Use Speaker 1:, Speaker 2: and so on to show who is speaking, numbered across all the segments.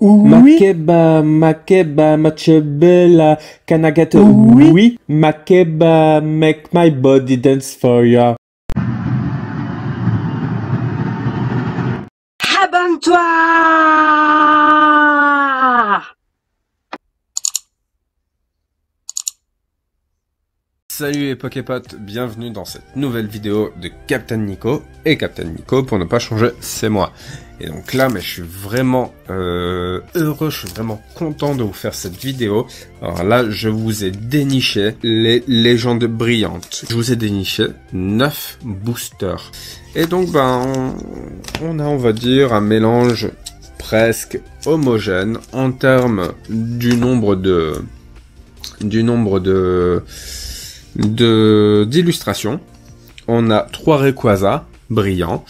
Speaker 1: Oui.
Speaker 2: Makeba, Machebella, can I get a
Speaker 1: Oui.
Speaker 2: oui? Makeba, make my body dance for ya.
Speaker 1: Abonne-toi!
Speaker 3: Salut les Poképotes, bienvenue dans cette nouvelle vidéo de Captain Nico. Et Captain Nico, pour ne pas changer, c'est moi. Et donc là, mais je suis vraiment heureux, je suis vraiment content de vous faire cette vidéo. Alors là, je vous ai déniché les légendes brillantes. Je vous ai déniché 9 boosters. Et donc, on a, on va dire, un mélange presque homogène en termes du nombre d'illustrations. On a 3 Rayquaza brillants,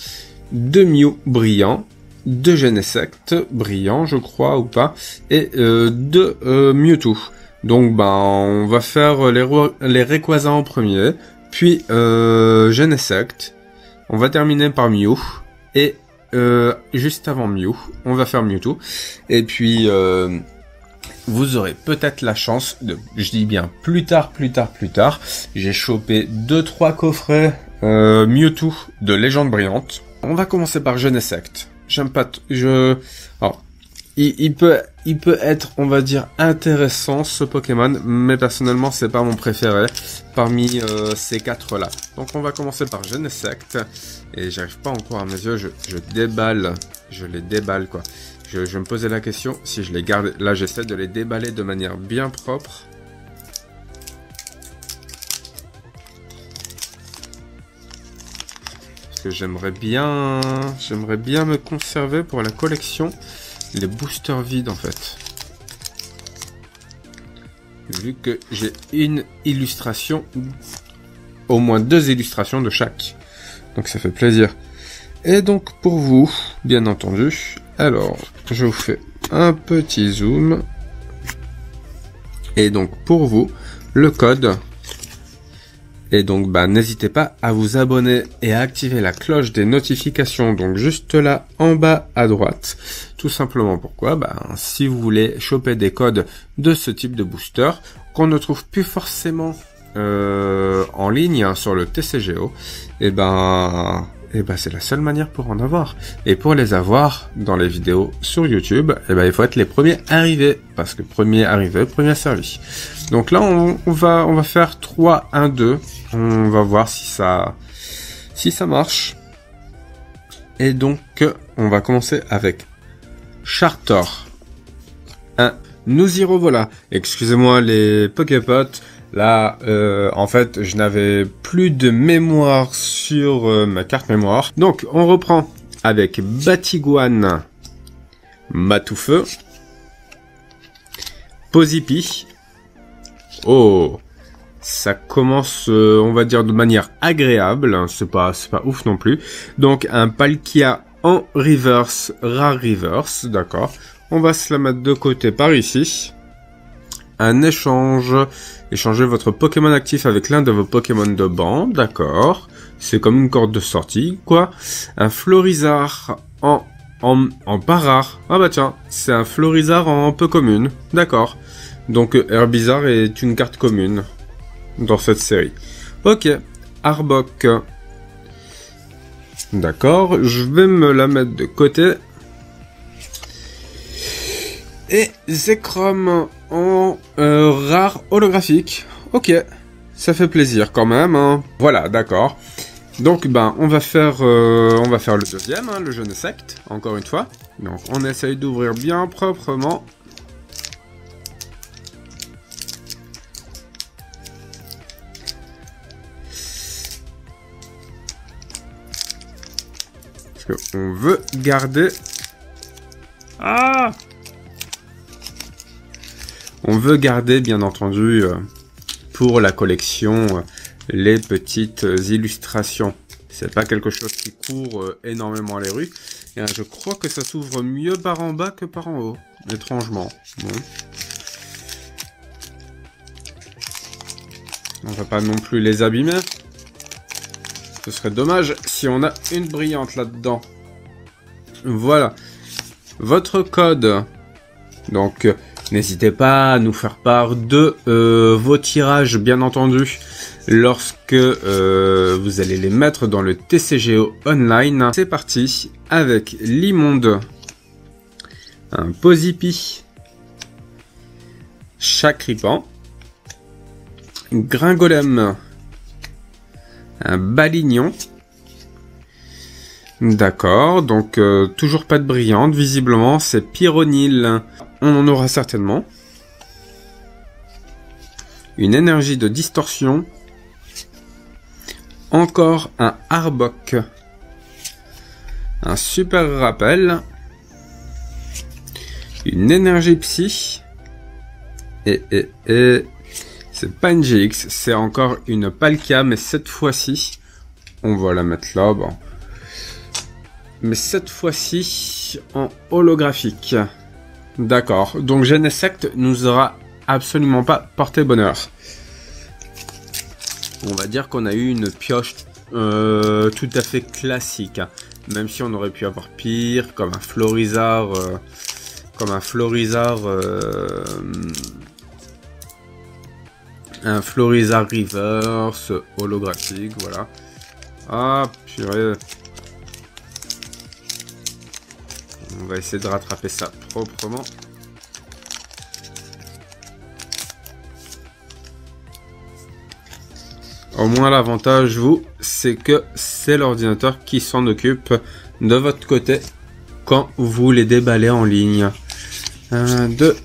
Speaker 3: 2 Mew brillants, 2 Genesect brillants, je crois, ou pas, et 2 Mewtwo. Donc, on va faire les Rayquaza en premier, puis Genesect. On va terminer par Mew, et juste avant Mew, on va faire Mewtwo. Et puis, vous aurez peut-être la chance de, je dis bien plus tard, j'ai chopé 2-3 coffrets Mewtwo de légende brillante. On va commencer par Genesect. J'aime pas, alors, il peut être, on va dire, intéressant ce Pokémon, mais personnellement c'est pas mon préféré parmi ces 4 là. Donc on va commencer par Genesect, et j'arrive pas encore à mes yeux, je les déballe quoi. Je me posais la question si je les garde. Là, j'essaie de les déballer de manière bien propre. Parce que j'aimerais bien me conserver pour la collection les boosters vides en fait. Vu que j'ai une illustration, au moins 2 illustrations de chaque. Donc ça fait plaisir. Et donc pour vous, bien entendu, alors je vous fais un petit zoom. Et donc pour vous, le code. Et donc n'hésitez pas à vous abonner et à activer la cloche des notifications. Donc juste là en bas à droite. Tout simplement pourquoi si vous voulez choper des codes de ce type de booster qu'on ne trouve plus forcément en ligne sur le TCGO, et c'est la seule manière pour en avoir. Et pour les avoir dans les vidéos sur YouTube, il faut être les premiers arrivés. Parce que premier arrivé, premier servi. Donc là, on va faire 3, 1, 2. On va voir si ça marche. Et donc, on va commencer avec Chartor. Nous y revoilà. Excusez-moi les Poképotes. Là, en fait, je n'avais plus de mémoire sur ma carte mémoire. Donc, on reprend avec Batiguan, Matoufeu, Pozipi. Oh, ça commence, on va dire, de manière agréable. C'est pas ouf non plus. Donc, un Palkia en reverse, rare reverse, d'accord. On va se la mettre de côté par ici. Un échange. Échangez votre Pokémon actif avec l'un de vos Pokémon de banc, d'accord. C'est comme une corde de sortie, quoi. Un Florizard en pas rare. Ah tiens, c'est un Florizard en peu commune, d'accord. Donc Herbizarre est une carte commune dans cette série. Ok, Arbok. D'accord, je vais me la mettre de côté. Et Zekrom en rare holographique. Ok, ça fait plaisir quand même. Hein. Voilà, d'accord. Donc on va faire le deuxième, le Genesect, encore une fois. Donc on essaye d'ouvrir bien proprement. Parce qu'on veut garder. On veut garder, bien entendu, pour la collection, les petites illustrations. C'est pas quelque chose qui court énormément les rues. Et je crois que ça s'ouvre mieux par en bas que par en haut, étrangement. Bon. On va pas non plus les abîmer. Ce serait dommage si on a une brillante là-dedans. Voilà. Votre code Donc n'hésitez pas à nous faire part de vos tirages, bien entendu, lorsque vous allez les mettre dans le TCGO Online. C'est parti avec l'immonde, un Pozipi, Chakripan, Gringolem, un Balignon. D'accord, donc toujours pas de brillante, visiblement c'est Pyronil. On en aura certainement. Une énergie de distorsion. Encore un Arbok. Un super rappel. Une énergie psy. Et c'est pas une GX, c'est encore une Palkia, mais cette fois-ci, on va la mettre là, bon. Mais cette fois-ci, en holographique. D'accord, donc Genesect nous aura absolument pas porté bonheur. On va dire qu'on a eu une pioche tout à fait classique, hein. Même si on aurait pu avoir pire, comme un Florizard... un Florizard Reverse holographique, voilà. Ah, purée. On va essayer de rattraper ça proprement. Au moins l'avantage, vous, c'est que c'est l'ordinateur qui s'en occupe de votre côté quand vous les déballez en ligne. 1, 2.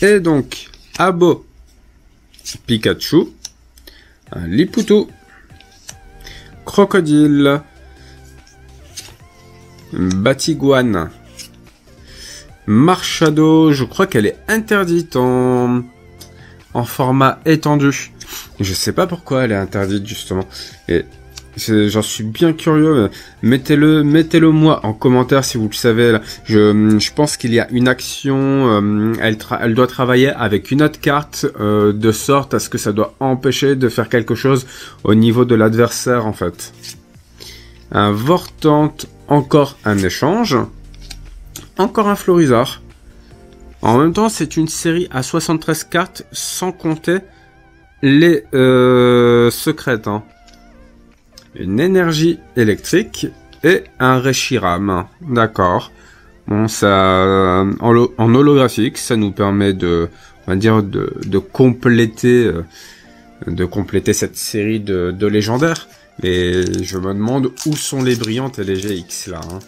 Speaker 3: Et donc, Abo, Pikachu, un Liputu, Crocodile, Batiguane, Marshado, je crois qu'elle est interdite en format étendu. Je sais pas pourquoi elle est interdite justement. Et j'en suis bien curieux. Mettez-le moi en commentaire si vous le savez. Là. Je pense qu'il y a une action. Elle doit travailler avec une autre carte de sorte à ce que ça doit empêcher de faire quelque chose au niveau de l'adversaire en fait. Un Vortante, encore un échange. Encore un Florizard. En même temps, c'est une série à 73 cartes sans compter les secrètes. Hein. Une énergie électrique et un Reshiram. D'accord. Bon, ça, en holographique, ça nous permet de, on va dire, de compléter cette série de légendaires. Mais je me demande où sont les brillantes et les GX là. Hein.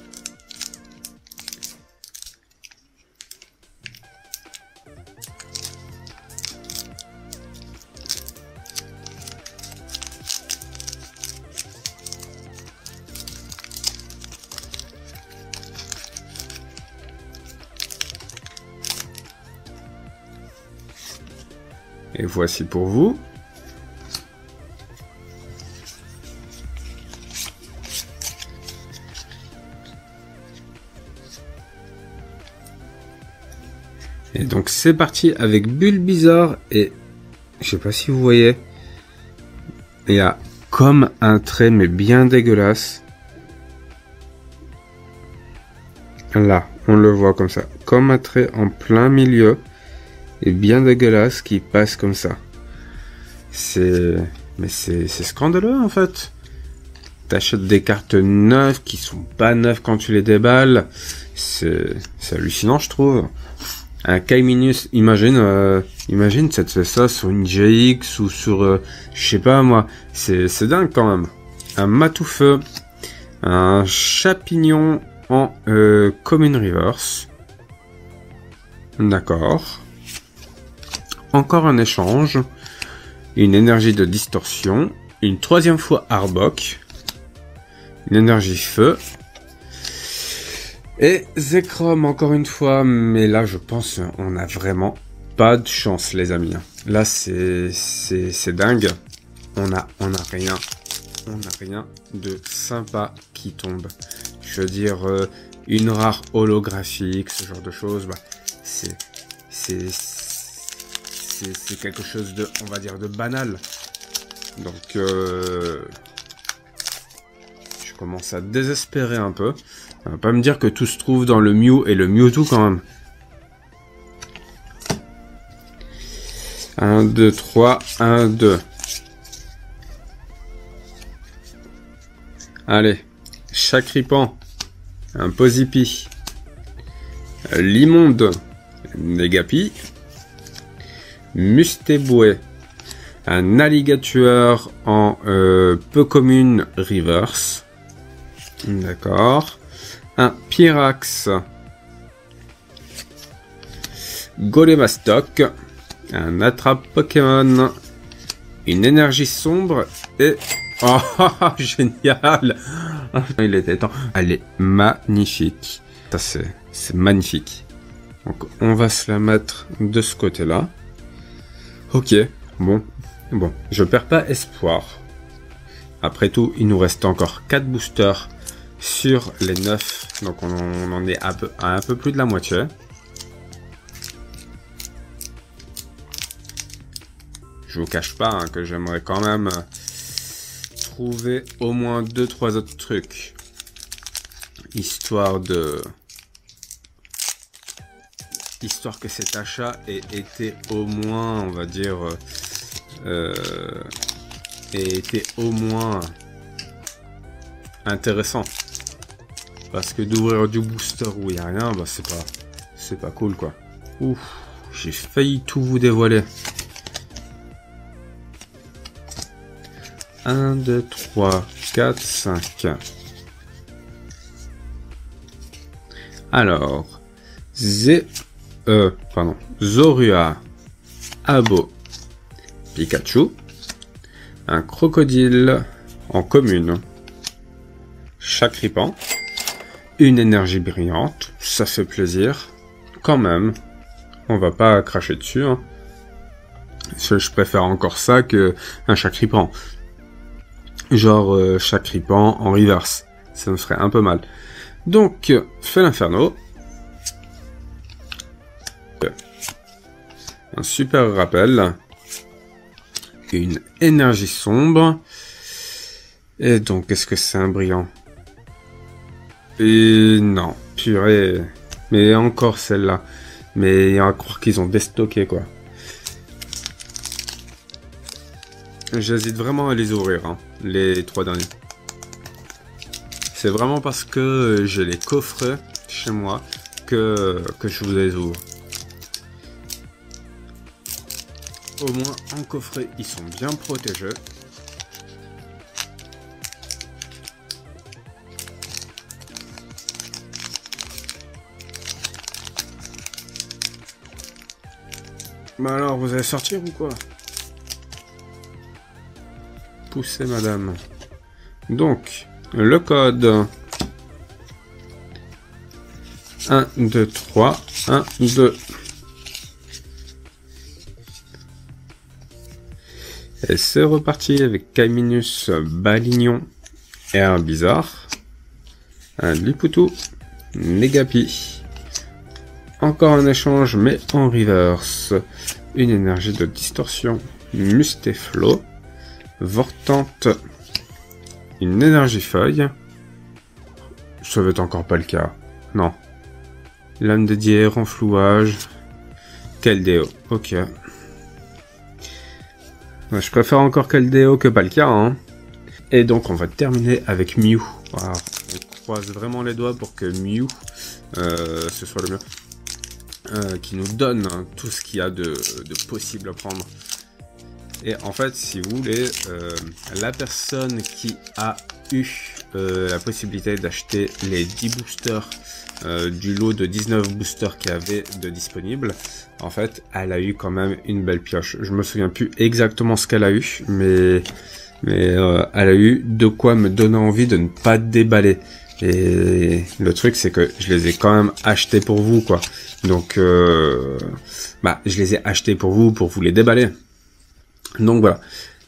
Speaker 3: Et voici pour vous. Et donc c'est parti avec Bulbizarre et je sais pas si vous voyez, il y a comme un trait mais bien dégueulasse. Là, on le voit comme ça, comme un trait en plein milieu. Et bien dégueulasse qui passe comme ça. Mais c'est scandaleux en fait. T'achètes des cartes neuves qui sont pas neuves quand tu les déballes. C'est hallucinant je trouve. Un Kaiminus, imagine ça te fait ça sur une GX ou sur je sais pas moi. C'est dingue quand même. Un Matoufeu, un Chapignon en Common Reverse. D'accord. Encore un échange, une énergie de distorsion, une troisième fois Arbok, une énergie feu, et Zekrom encore une fois, mais là je pense on a vraiment pas de chance les amis. Là c'est dingue, on a rien de sympa qui tombe. Je veux dire une rare holographique, ce genre de choses, bah, c'est quelque chose de, on va dire, de banal. Donc, je commence à désespérer un peu. On va pas me dire que tout se trouve dans le Mew et le Mewtwo quand même. 1, 2, 3, 1, 2. Allez, Chakripan, un Pozipi, Limonde, Negapi, Mustéboué, un alligator en peu commune reverse. D'accord. Un Pyrax, Golémastoc, un attrape Pokémon, une énergie sombre et... Oh, génial! Il était temps. Elle est magnifique. Ça, c'est magnifique. Donc, on va se la mettre de ce côté-là. Ok. Bon, je perds pas espoir. Après tout, il nous reste encore 4 boosters sur les 9. Donc, on en est à un peu plus de la moitié. Je vous cache pas que j'aimerais quand même trouver au moins 2-3 autres trucs. Histoire que cet achat ait été au moins, on va dire, ait été au moins intéressant. Parce que d'ouvrir du booster où il n'y a rien, bah c'est pas cool quoi. Ouf, j'ai failli tout vous dévoiler. 1, 2, 3, 4, 5. Alors, Zorua, Abo, Pikachu, un crocodile en commune, Chakripan, une énergie brillante, ça fait plaisir, quand même, on va pas cracher dessus, hein. Je préfère encore ça que un Chakripan. Genre Chakripan en reverse. Ça me ferait un peu mal. Donc, fais l'inferno. Un super rappel. Une énergie sombre. Et donc, est-ce que c'est un brillant? Et non, purée. Mais encore celle-là. Mais on va croire qu'ils ont déstocké, quoi. J'hésite vraiment à les ouvrir, hein, les 3 derniers. C'est vraiment parce que j'ai les coffrets chez moi que je vous les ouvre. Au moins en coffret, ils sont bien protégés. Bah alors, vous allez sortir ou quoi? Poussez madame. Donc, le code 1, 2, 3, 1, 2. Et c'est reparti avec Kaiminus, Balignon et un bizarre. Un Lipoutou, Negapi. Encore un échange mais en reverse. Une énergie de distorsion, Mustéflo. Vortante, une énergie feuille. Ça va être encore pas le cas. Non. Lame dédiée, renflouage. Keldeo. Ok. Ouais, je préfère encore Keldeo que Palkia, hein. Et donc on va terminer avec Mew. Wow. On croise vraiment les doigts pour que Mew ce soit le mieux. Qui nous donne tout ce qu'il y a de possible à prendre. Et en fait, si vous voulez, la personne qui a eu la possibilité d'acheter les 10 boosters du lot de 19 boosters qu'il y avait de disponibles, en fait, elle a eu quand même une belle pioche. Je me souviens plus exactement ce qu'elle a eu, mais elle a eu de quoi me donner envie de ne pas déballer. Et le truc, c'est que je les ai quand même achetés pour vous, quoi. Donc, je les ai achetés pour vous les déballer. Donc voilà.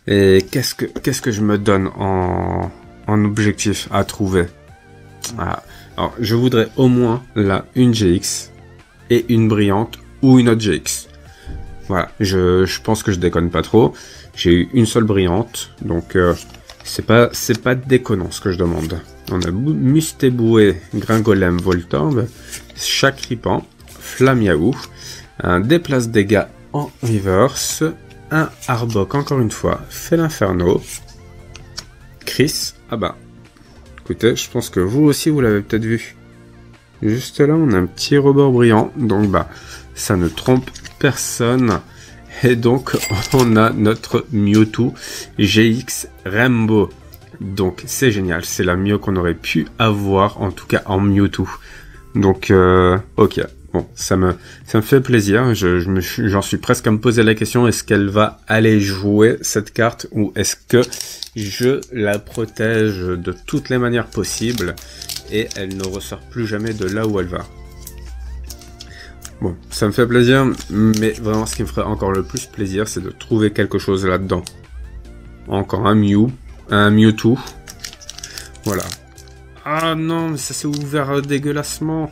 Speaker 3: Et qu'est-ce que je me donne en objectif à trouver? Voilà. Alors, je voudrais au moins là une GX et une brillante ou une autre GX. Voilà. Je pense que je déconne pas trop. J'ai eu une seule brillante, donc c'est pas déconnant ce que je demande. On a Mustéboué, Gringolem, Voltorb, Chakripan, Flamiaou, un déplace dégâts en reverse, un Arbok encore une fois, fait l'Inferno, Chris, ah bah, écoutez, je pense que vous aussi vous l'avez peut-être vu. Juste là, on a un petit rebord brillant, donc bah, ça ne trompe personne. Et donc, on a notre Mewtwo GX Rainbow. Donc, c'est génial, c'est la mieux qu'on aurait pu avoir, en tout cas en Mewtwo. Donc, ok, bon, ça me fait plaisir. J'en suis presque à me poser la question, est-ce qu'elle va aller jouer cette carte ou est-ce que je la protège de toutes les manières possibles et elle ne ressort plus jamais de là où elle va. Bon, ça me fait plaisir, mais vraiment ce qui me ferait encore le plus plaisir, c'est de trouver quelque chose là-dedans. Encore un Mewtwo. Voilà. Ah non, mais ça s'est ouvert dégueulassement.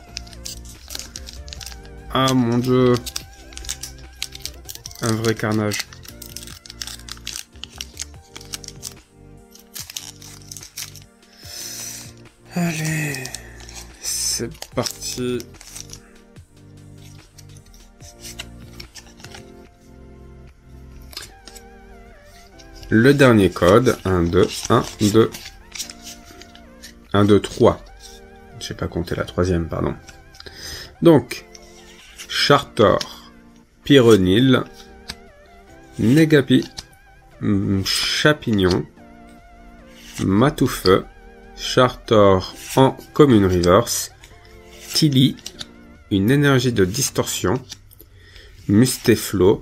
Speaker 3: Ah mon dieu. Un vrai carnage. Allez, c'est parti. Le dernier code, 1, 2, 1, 2, 1, 2, 3. J'ai pas compté la troisième, pardon. Donc, Chartor, Pyronil, Negapi, Chapignon, Matoufeu, Chartor en commune reverse, Tilly, une énergie de distorsion, Mustéflo.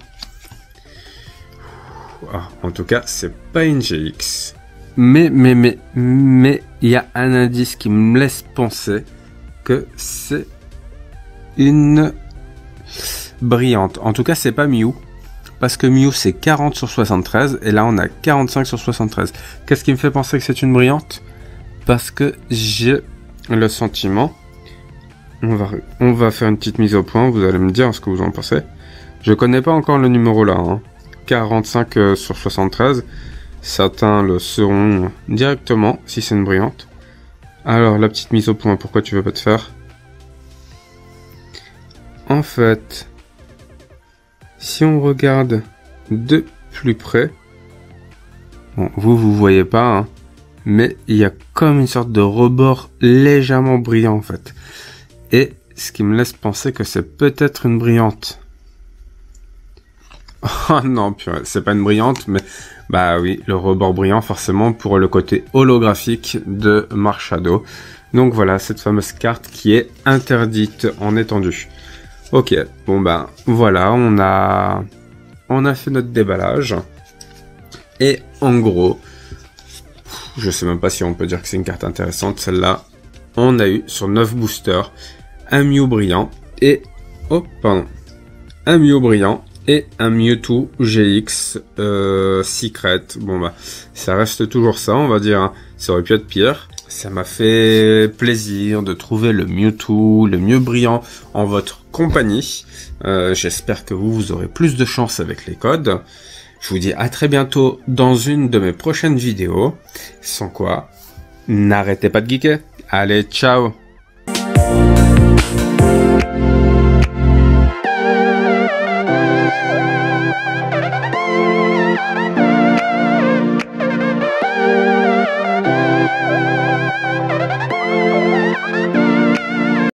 Speaker 3: Ah, en tout cas, c'est pas une GX. Mais, il y a un indice qui me laisse penser que c'est une brillante. En tout cas, c'est pas Mew. Parce que Mew, c'est 40 sur 73. Et là, on a 45 sur 73. Qu'est-ce qui me fait penser que c'est une brillante? Parce que j'ai le sentiment... On va faire une petite mise au point. Vous allez me dire ce que vous en pensez. Je connais pas encore le numéro là, hein. 45 sur 73. Certains le seront directement si c'est une brillante. Alors, la petite mise au point, pourquoi tu veux pas te faire? En fait, si on regarde de plus près, bon, vous voyez pas, hein, mais il y a comme une sorte de rebord légèrement brillant en fait. Et ce qui me laisse penser que c'est peut-être une brillante. Oh non, purée, c'est pas une brillante, mais bah oui, le rebord brillant forcément pour le côté holographique de Marshadow. Donc voilà, cette fameuse carte qui est interdite en étendue. Ok, bon ben voilà, on a fait notre déballage. Et en gros, je sais même pas si on peut dire que c'est une carte intéressante, celle-là. On a eu sur 9 boosters un Mew brillant et... Oh, pardon. Un Mew brillant et un Mewtwo GX Secret. Bon bah, ça reste toujours ça, on va dire. Hein. Ça aurait pu être pire. Ça m'a fait plaisir de trouver le Mewtwo, le mieux brillant en votre compagnie. J'espère que vous aurez plus de chance avec les codes. Je vous dis à très bientôt dans une de mes prochaines vidéos. Sans quoi, n'arrêtez pas de geeker. Allez, ciao!